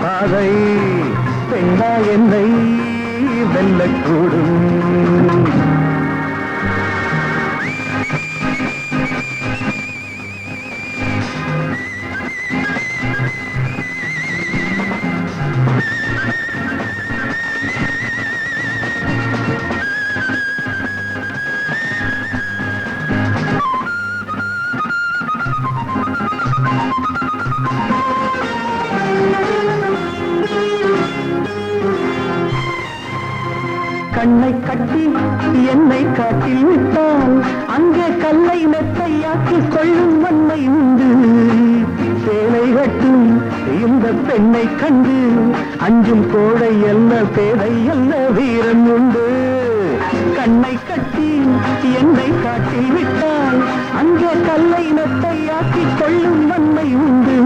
பாதை பெண்ணா என்னை வெல்லக்கூடும். கண்ணை கட்டி என்னை காட்டில் விட்டால் அங்கே கல்லை மெத்தையாக்கி கொள்ளும் வன்மை உண்டு. சேலை கட்டும் இந்த பெண்ணை கண்டு அஞ்சும் கோடை அல்ல பேதை அல்ல வீரன் உண்டு. கண்ணை கட்டி என்னை காட்டில் விட்டால் அங்கே கல்லை மெத்தையாக்கி கொள்ளும் வன்மை உண்டு.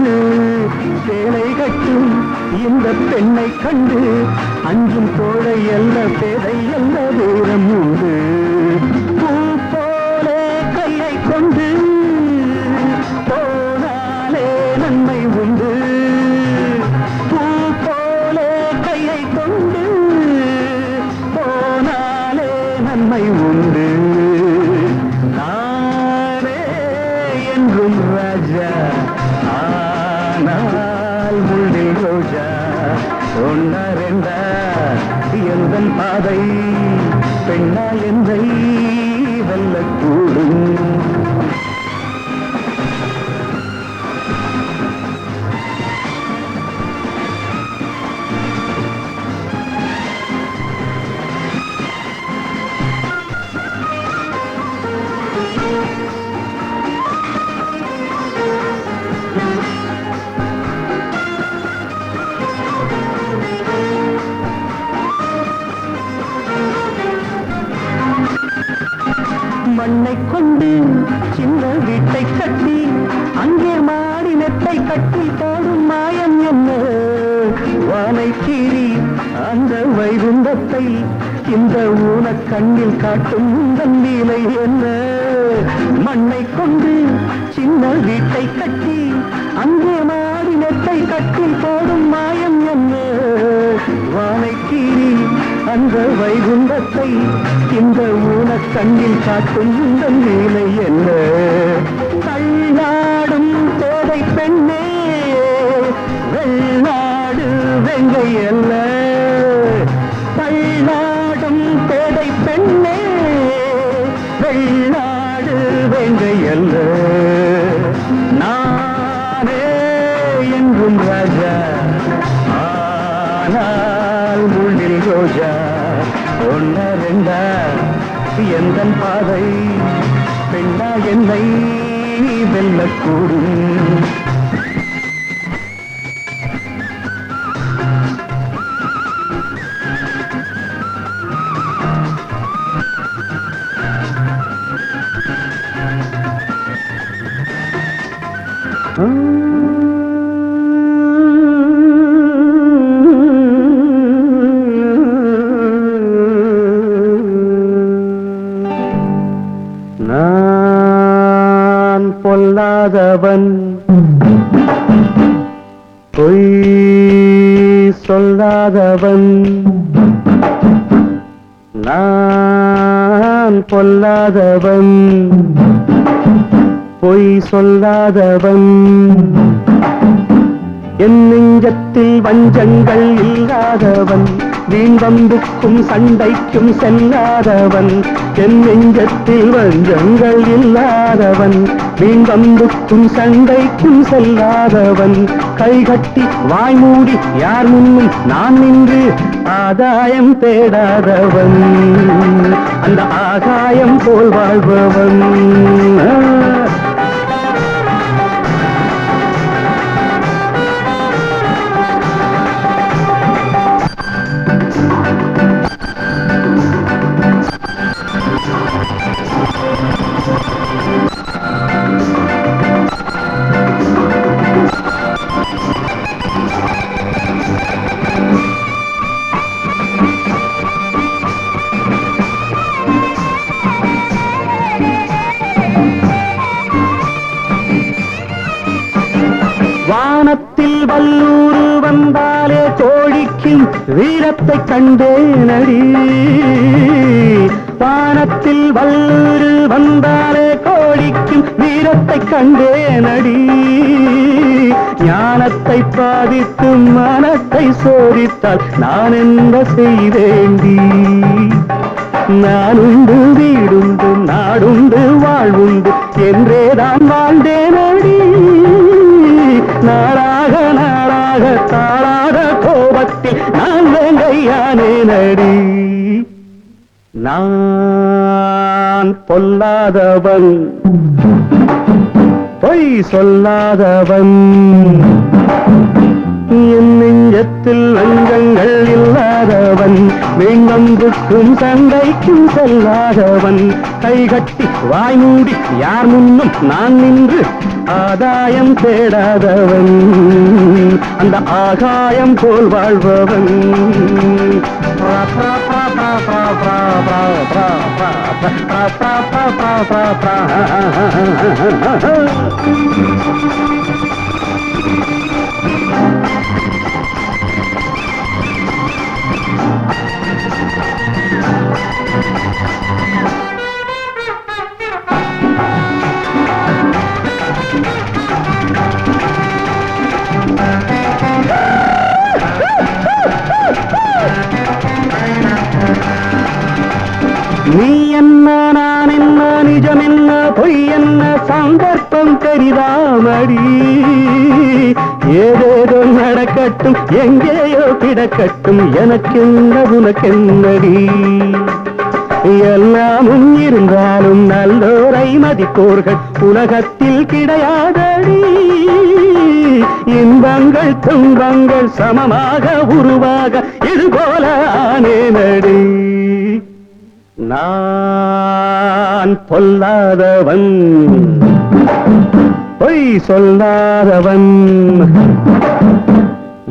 சேலை கட்டும் இந்த பெண்ணை கண்டு அஞ்சும் கோடை அல்ல பேதை அல்ல வீரம் உண்டு. பூ போல கையை கொண்டு போனாலே நன்மை உண்டு. பூ போல கையை கொண்டு போனாலே நன்மை உண்டு. நானே என்றும் ராஜா ஆனால் முள்ளில் ரோஜா. ஒன்னா ரெண்டா எந்தன் பாதை பெண்ணா என்னை வெல்லக்கூடும். மண்ணை கொண்டு சின்ன வீட்டை கட்டி அங்கே மாடி நெட்டை கட்டி போடும் மாயம் என்ன? வானை கீறி அந்த வைகுந்தத்தை இந்த ஊன கண்ணில் காட்டும் நிலை என்ன? மண்ணை கொண்டு சின்ன வீட்டை கட்டி அங்கே மாடி நெட்டை கட்டி போடும் மாயம் என்ன? வானை கீறி அந்த வைகுந்தத்தை இந்த ஊன கண்ணில் காட்டும் நிலை என்ன? தள்ளாடும் பேதை பெண்ணே வெள்ளாடு வெங்கை அல்ல. தள்ளாடும் பேதை பெண்ணே வெள்ளாடு வெங்கை அல்ல. நானே என்றும் ராஜா ஆனால் முள்ளில் ரோஜா. ஒன்ன ரெண்டா எந்தன் பாதை பெண்ணா என்னை வெல்லக்கூடும். நான் பொல்லாதவன் பொய் சொல்லாதவன். நான் பொல்லாதவன் பொய் சொல்லாதவன். என் நெஞ்சத்தில் வஞ்சங்கள் இல்லாதவன் வீண் வம்புக்கும் சண்டைக்கும் செல்லாதவன். என் நெஞ்சத்தில் வஞ்சங்கள் இல்லாதவன் வீண் வம்புக்கும் சண்டைக்கும் செல்லாதவன். கைகட்டி வாய் மூடி யார் முன்னும் நான் நின்று ஆதாயம் தேடாதவன். அந்த ஆகாயம் போல் வாழ்பவன். கோழிக்கும் வீரத்தை கண்டேனடி வானத்தில் வல்லூரு வந்தாலே கோழிக்கும் வீரத்தை கண்டேனடி ஞானத்தை பாதித்து மனத்தை சோதித்தால் நான் என்ன செய்வேண்டி நான் உண்டு வீடுண்டு நாடுண்டு வாழ்வுண்டு என்றேதான் வாழ்ந்தேனடி நாளாக நாளாக தாளாத கோபத்தில் நான் வேங்கையானேனடி நான் பொல்லாதவன் பொய் சொல்லாதவன் என் நெஞ்சத்தில் வஞ்சங்கள் இல்லாதவன் வீணம்புக்கும் சண்டைக்கும் செல்லாதவன் கைகட்டி வாய் மூடி யார் முன்னும் நான் நின்று ஆதாயம் தேடாதவன் அந்த ஆகாயம் போல் வாழ்பவன் நீ என்ன நான் என்ன நிஜம் என்ன பொய் என்ன சந்தர்ப்பம் தெரிதாமடி ஏதேதோ நடக்கட்டும் எங்கேயோ கிடக்கட்டும் எனக்கென்ன உனக்கென்னடி எல்லாமும் இருந்தாலும் நல்லோரை மதிப்போர்கள் உலகத்தில் கிடையாதடி இன்பங்கள் துன்பங்கள் சமமாக உருவாக இதுபோல ஆனேனடி நான் பொல்லாதவன் பொய் சொல்லாதவன்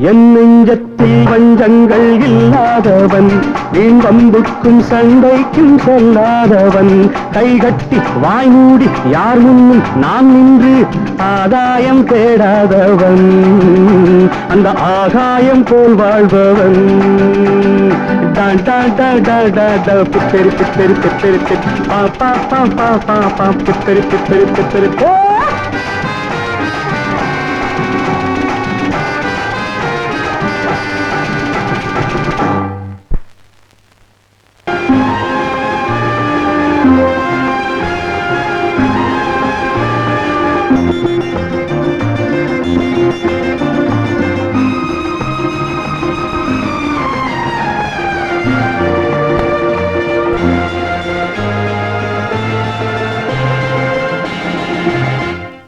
என் நெஞ்சத்தில் வஞ்சங்கள் இல்லாதவன் வீண்வம்புக்கும் சண்டைக்கும் செல்லாதவன் கைகட்டி வாய் மூடி யார் முன்னும் நான் நின்று ஆதாயம் தேடாதவன் அந்த ஆகாயம் போல் வாழ்பவன் பிப்பெரு பிப்பெரு பிப்பெரு பா பா பா பா பா பா பிப்பெரு பிப்பெரு பிப்பெரு போ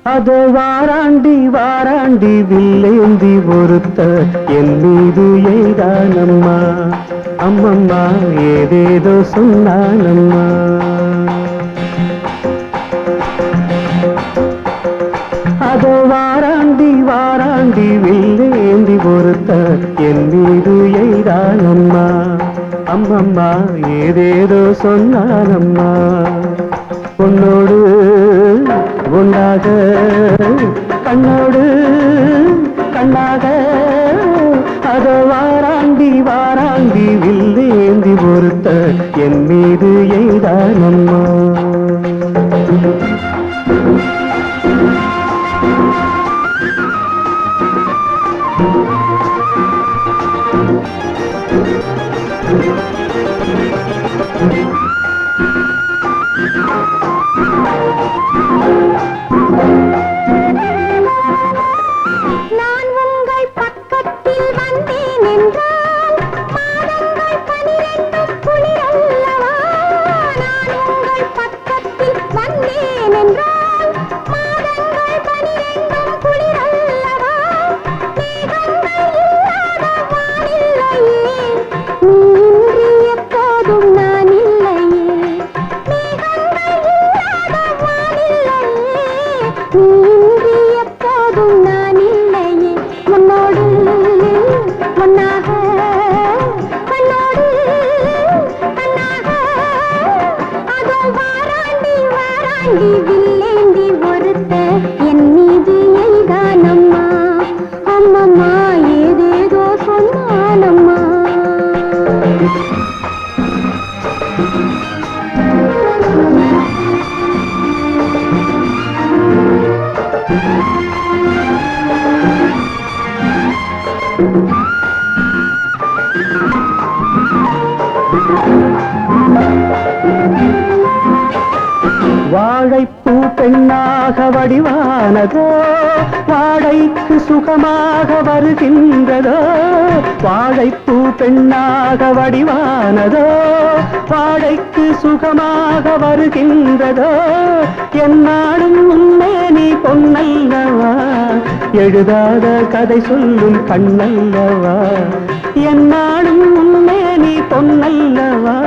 அதோ வாராண்டி வாராண்டி வில்லேந்தி ஒருத்த என் மீது எய்தானம்மா அம்மம்மா ஏதேதோ சொன்னானம்மா அதோ வாராண்டி வாராண்டி வில்லேந்தி ஒருத்த என் மீது எய்தானம்மா அம்மம்மா ஏதேதோ சொன்னானம்மா உன்னோடு உண்டாக கண்ணோடு கண்ணாக அதோ வாராண்டி வாராண்டி வில்லேந்தி ஒருத்த என் மீது எய்தானம்மா நீ வாழைப்பூ பெண்ணாக வடிவானதோ வாழைக்கு சுகமாக வருகின்றதோ வாழைப்பூ பெண்ணாக வடிவானதோ வாழைக்கு சுகமாக வருகின்றதோ என்னாலும் உன்னை நீ பொன்னல்லவா எழுதாத கதை சொல்லும் கண்ணல்லவா என்னாலும் உன்னை நீ பொன்னல்லவா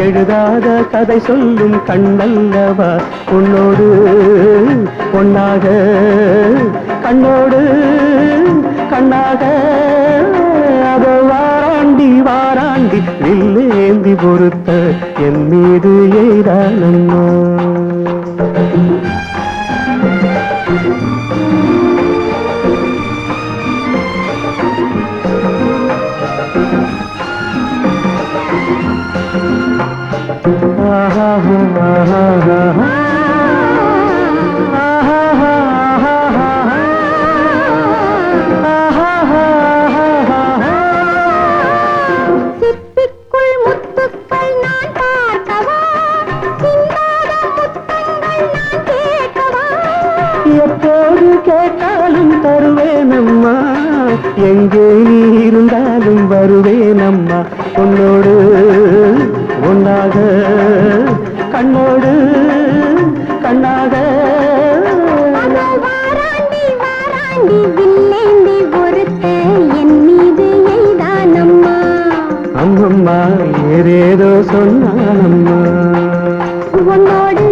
எழுதாத கதை சொல்லும் கண்ணல்லவா உன்னோடு பொன்னாக கண்ணோடு கண்ணாக அதோ வாராண்டி வாராண்டி வில்லேந்தி பொறுத்த என் மீது எய்தானம்மா சிப்பிக்குள் முத்துக்கள் நான் பார்க்கவா சிந்தாத முத்தங்கள் நான் கேட்கவா எப்போது கேட்டாலும் தருவேனம்மா எங்கே நீ இருந்தாலும் வருவேனம்மா உன்னோடு ஒன்றாக கண்ணோடு கண்ணாக வாராண்டி வாராண்டி வில்லேந்தி பொறுத்த என் மீது எய்தானம்மா அம்மம்மா ஏதேதோ சொன்னானம்மா உன்னோடு